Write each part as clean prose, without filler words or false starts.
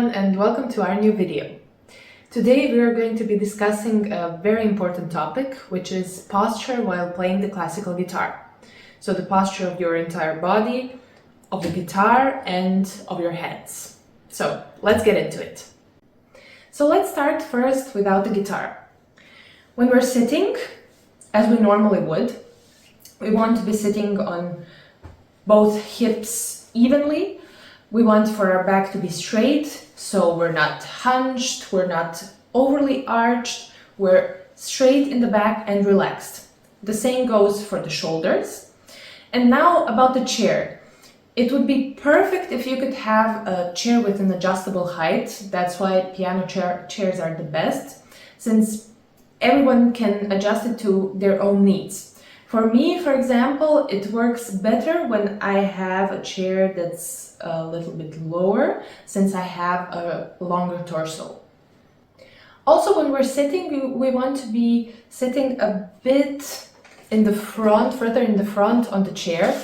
everyone, and welcome to our new video. Today we are going to be discussing a very important topic, which is posture while playing the classical guitar. So the posture of your entire body, of the guitar, and of your hands. So let's get into it. So let's start first without the guitar. When we're sitting, as we normally would, we want to be sitting on both hips evenly. We want for our back to be straight, so we're not hunched, we're not overly arched, we're straight in the back and relaxed. The same goes for the shoulders. And now about the chair. It would be perfect if you could have a chair with an adjustable height. That's why piano chairs are the best, since everyone can adjust it to their own needs. For me, for example, it works better when I have a chair that's a little bit lower, since I have a longer torso. Also, when we're sitting, we want to be sitting a bit in the front, further in the front on the chair,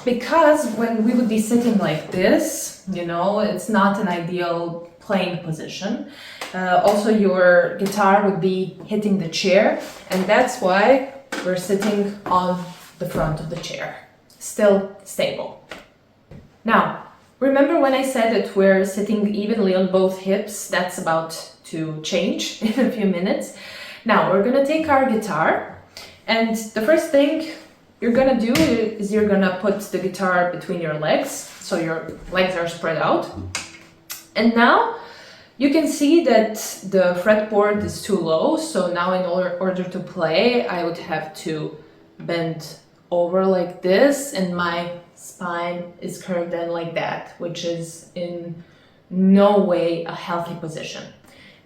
because when we would be sitting like this, it's not an ideal playing position. Also, your guitar would be hitting the chair, and that's why we're sitting on the front of the chair, still stable. Now, remember when I said that we're sitting evenly on both hips? That's about to change in a few minutes. Now, we're gonna take our guitar, and the first thing you're gonna do is you're gonna put the guitar between your legs, so your legs are spread out. And now, you can see that the fretboard is too low, so now in order to play, I would have to bend over like this, and my spine is curved in like that, which is in no way a healthy position.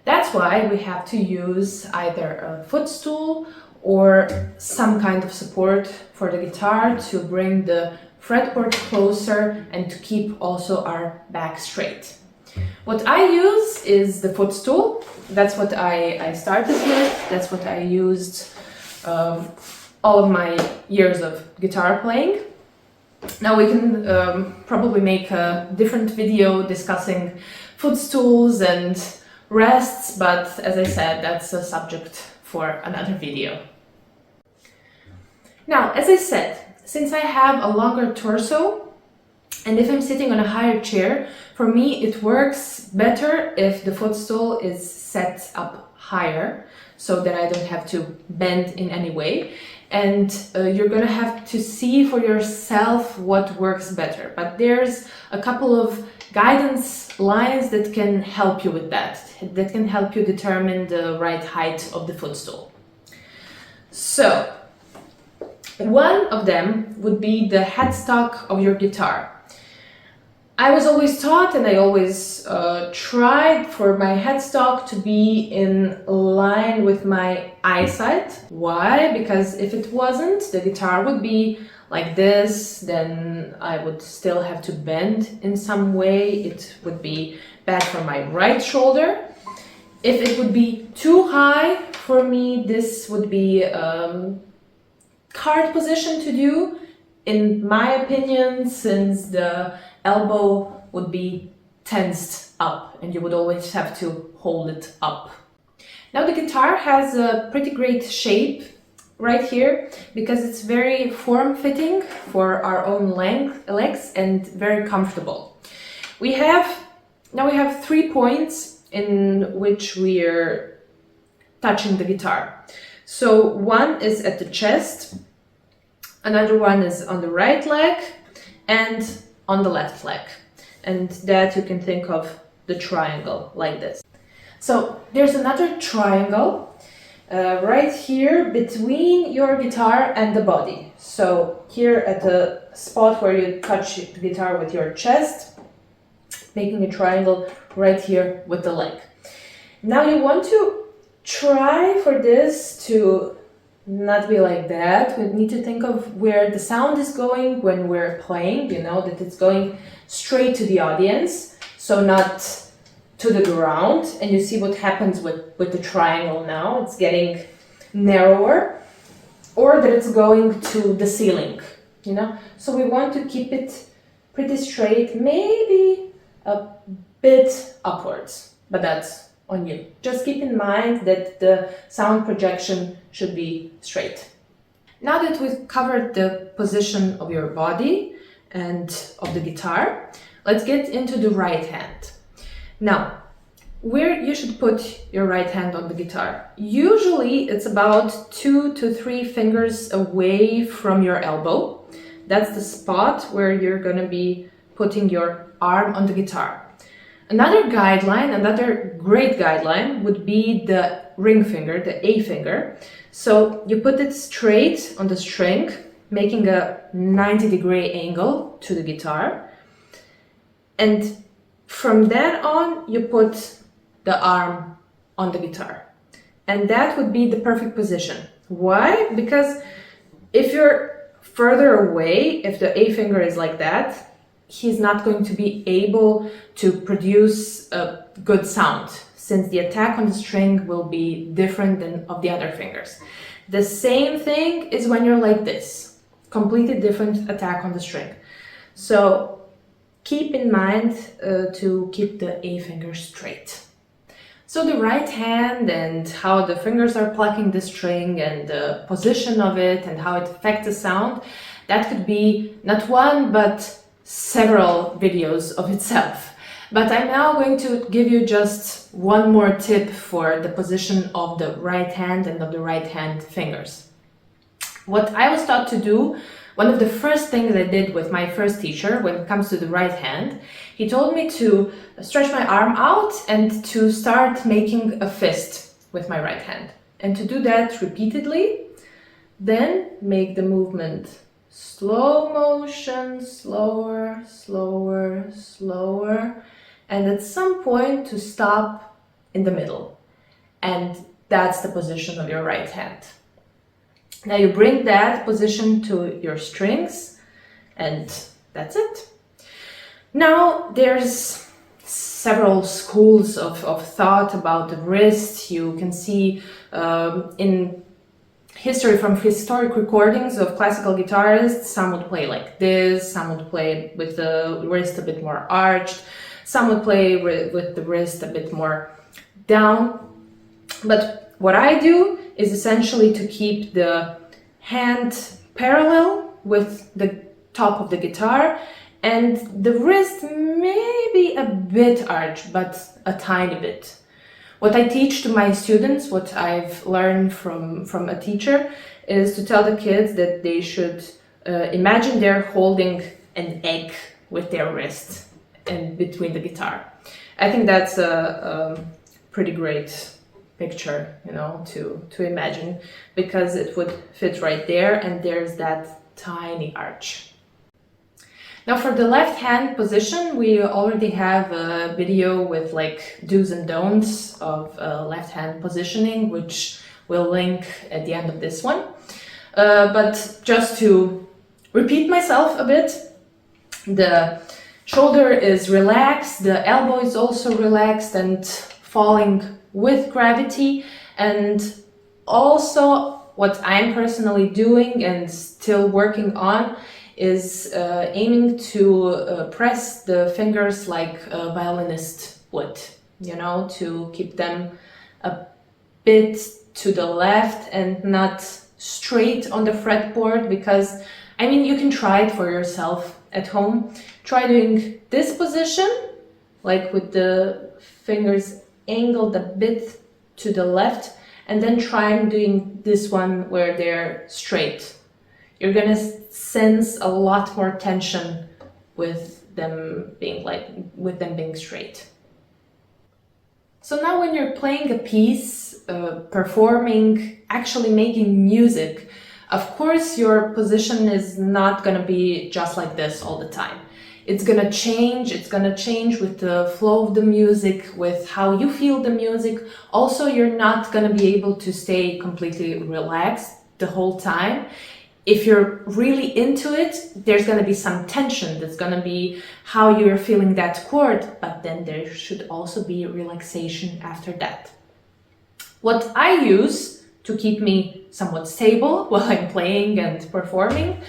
That's why we have to use either a footstool or some kind of support for the guitar to bring the fretboard closer and to keep also our back straight. What I use is the footstool. That's what I started with. That's what I used all of my years of guitar playing. Now we can probably make a different video discussing footstools and rests, but as I said, that's a subject for another video. Now, as I said, since I have a longer torso, and if I'm sitting on a higher chair, for me it works better if the footstool is set up higher, so that I don't have to bend in any way. And you're gonna have to see for yourself what works better. But there's a couple of guidance lines that can help you with that can help you determine the right height of the footstool. So, one of them would be the headstock of your guitar. I was always taught, and I always tried for my headstock to be in line with my eyesight. Why? Because if it wasn't, the guitar would be like this, then I would still have to bend in some way. It would be bad for my right shoulder. If it would be too high for me, this would be a hard position to do, in my opinion, since the elbow would be tensed up and you would always have to hold it up. Now the guitar has a pretty great shape right here because it's very form-fitting for our own legs and very comfortable. Now we have 3 points in which we're touching the guitar. So one is at the chest, another one is on the right leg, and on the left leg. And that you can think of the triangle like this. So there's another triangle right here between your guitar and the body. So here at the spot where you touch the guitar with your chest, making a triangle right here with the leg. Now you want to try for this to not be like that. We need to think of where the sound is going when we're playing, that it's going straight to the audience, so not to the ground. And you see what happens with the triangle now. It's getting narrower, or that it's going to the ceiling, So we want to keep it pretty straight, maybe a bit upwards, but that's on you. Just keep in mind that the sound projection should be straight. Now that we've covered the position of your body and of the guitar, let's get into the right hand. Now, where you should put your right hand on the guitar. Usually it's about 2 to 3 fingers away from your elbow. That's the spot where you're going to be putting your arm on the guitar. Another guideline, another great guideline would be the ring finger, the A finger. So you put it straight on the string, making a 90-degree angle to the guitar. And from then on, you put the arm on the guitar. And that would be the perfect position. Why? Because if you're further away, if the A finger is like that, he's not going to be able to produce a good sound, since the attack on the string will be different than of the other fingers. The same thing is when you're like this, completely different attack on the string. So keep in mind to keep the A finger straight. So the right hand and how the fingers are plucking the string and the position of it and how it affects the sound, that could be not one but several videos of itself. But I'm now going to give you just one more tip for the position of the right hand and of the right hand fingers. What I was taught to do, one of the first things I did with my first teacher when it comes to the right hand, he told me to stretch my arm out and to start making a fist with my right hand. And to do that repeatedly, then make the movement slow motion, slower, slower, slower, and at some point to stop in the middle. And that's the position of your right hand. Now you bring that position to your strings, and that's it. Now there's several schools of thought about the wrist. You can see in history, from historic recordings of classical guitarists, some would play like this, some would play with the wrist a bit more arched, some would play with the wrist a bit more down. But what I do is essentially to keep the hand parallel with the top of the guitar and the wrist maybe a bit arched, but a tiny bit. What I teach to my students, what I've learned from a teacher, is to tell the kids that they should imagine they're holding an egg with their wrist in between the guitar. I think that's a pretty great picture, you know, to imagine, because it would fit right there, and there's that tiny arch. Now for the left hand position, we already have a video with like do's and don'ts of left hand positioning, which we'll link at the end of this one. But just to repeat myself a bit, the shoulder is relaxed, the elbow is also relaxed and falling with gravity, and also what I'm personally doing and still working on is aiming to press the fingers like a violinist would, you know, to keep them a bit to the left and not straight on the fretboard, because, I mean, you can try it for yourself at home. Try doing this position, like with the fingers angled a bit to the left, and then try doing this one where they're straight. You're gonna sense a lot more tension with them being straight. So now when you're playing a piece, performing, actually making music, of course your position is not gonna be just like this all the time. It's gonna change with the flow of the music, with how you feel the music. Also, you're not gonna be able to stay completely relaxed the whole time. If you're really into it, there's gonna be some tension. That's gonna be how you're feeling that chord, but then there should also be relaxation after that. What I use to keep me somewhat stable while I'm playing and performing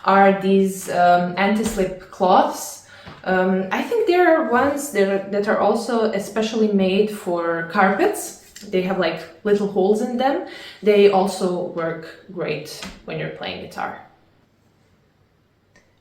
are these anti-slip cloths. I think there are ones that are also especially made for carpets. They have like little holes in them. They also work great when you're playing guitar.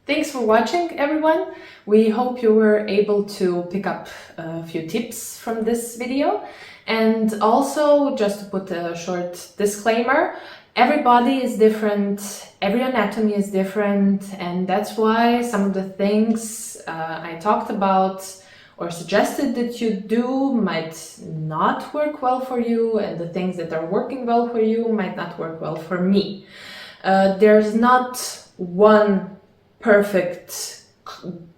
Thanks for watching, everyone. We hope you were able to pick up a few tips from this video. And also, just to put a short disclaimer, every body is different, every anatomy is different, and that's why some of the things I talked about or suggested that you do might not work well for you, and the things that are working well for you might not work well for me. There's not one perfect,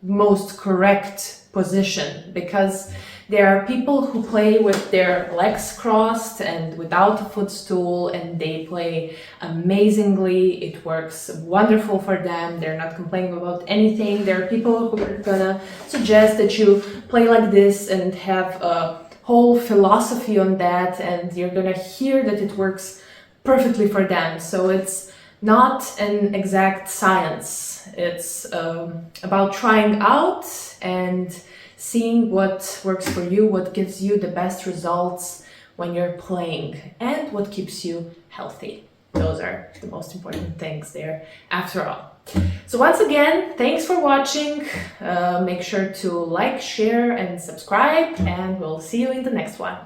most correct position, because there are people who play with their legs crossed and without a footstool, and they play amazingly. It works wonderful for them. They're not complaining about anything. There are people who are gonna suggest that you play like this and have a whole philosophy on that, and you're gonna hear that it works perfectly for them. So it's not an exact science. It's about trying out and seeing what works for you, what gives you the best results when you're playing, and what keeps you healthy. Those are the most important things there, after all. So once again, thanks for watching. Make sure to like, share, and subscribe, and we'll see you in the next one.